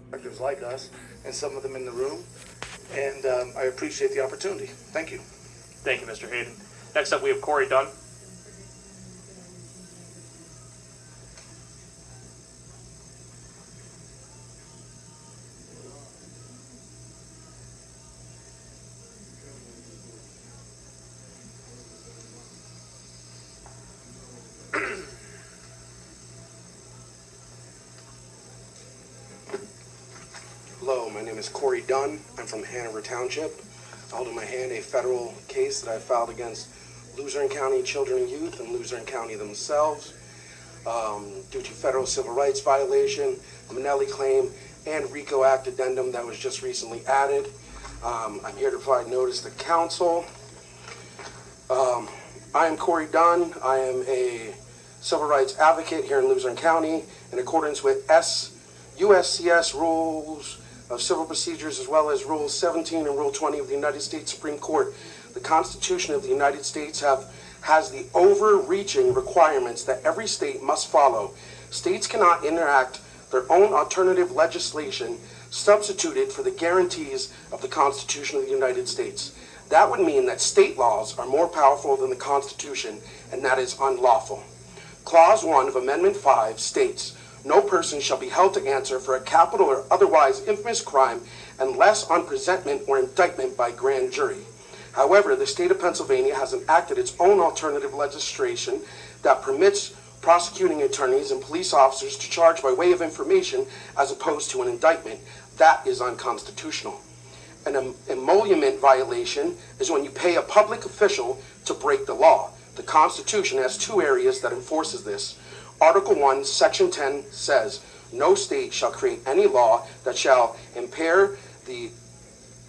Directors like us, and some of them in the room, and I appreciate the opportunity. Thank you. Thank you, Mr. Hayden. Next up, we have Corey Dunn. Hello, my name is Corey Dunn. I'm from Hanover Township. I hold in my hand a federal case that I filed against Luzerne County Children and Youth and Luzerne County themselves due to federal civil rights violation, a Manelli claim, and RICO Act addendum that was just recently added. I'm here to provide notice to council. I am Corey Dunn. I am a civil rights advocate here in Luzerne County in accordance with USCS rules of civil procedures, as well as Rule 17 and Rule 20 of the United States Supreme Court. The Constitution of the United States has the overreaching requirements that every state must follow. States cannot enact their own alternative legislation substituted for the guarantees of the Constitution of the United States. That would mean that state laws are more powerful than the Constitution, and that is unlawful. Clause 1 of Amendment 5 states, "No person shall be held to answer for a capital or otherwise infamous crime unless on presentment or indictment by grand jury." However, the state of Pennsylvania has enacted its own alternative legislation that permits prosecuting attorneys and police officers to charge by way of information as opposed to an indictment. That is unconstitutional. An emolument violation is when you pay a public official to break the law. The Constitution has two areas that enforces this. Article 1, Section 10 says, "No state shall create any law that shall impair the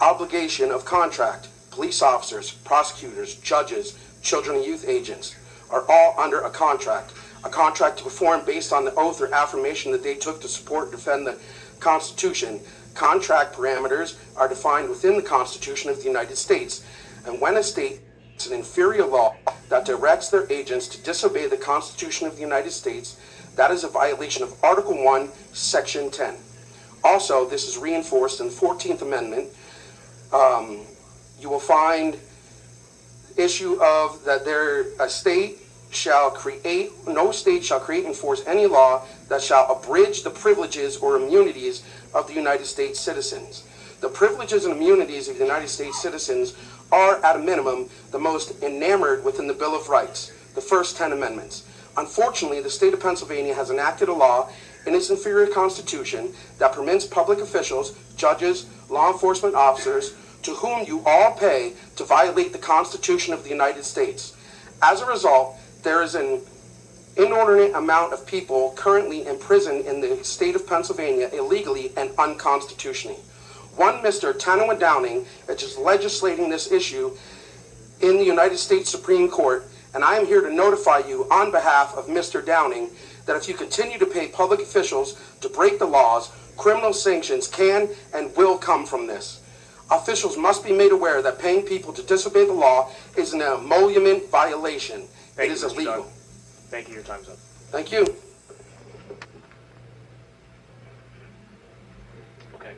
obligation of contract. Police officers, prosecutors, judges, children and youth agents are all under a contract to perform based on the oath or affirmation that they took to support and defend the Constitution. Contract parameters are defined within the Constitution of the United States, and when a state it's an inferior law that directs their agents to disobey the Constitution of the United States, that is a violation of Article 1, Section 10. Also, this is reinforced in the 14th Amendment. You will find issue of that no state shall create and enforce any law that shall abridge the privileges or immunities of the United States citizens. The privileges and immunities of the United States citizens are, at a minimum, the most enamored within the Bill of Rights, the first 10 amendments. Unfortunately, the state of Pennsylvania has enacted a law in its inferior constitution that permits public officials, judges, law enforcement officers, to whom you all pay, to violate the Constitution of the United States. As a result, there is an inordinate amount of people currently imprisoned in the state of Pennsylvania illegally and unconstitutionally. One Mr. Tanawa Downing is legislating this issue in the United States Supreme Court, and I am here to notify you on behalf of Mr. Downing that if you continue to pay public officials to break the laws, criminal sanctions can and will come from this. Officials must be made aware that paying people to disobey the law is an emolument violation. It is illegal. Thank you. Your time's up. Thank you. Okay.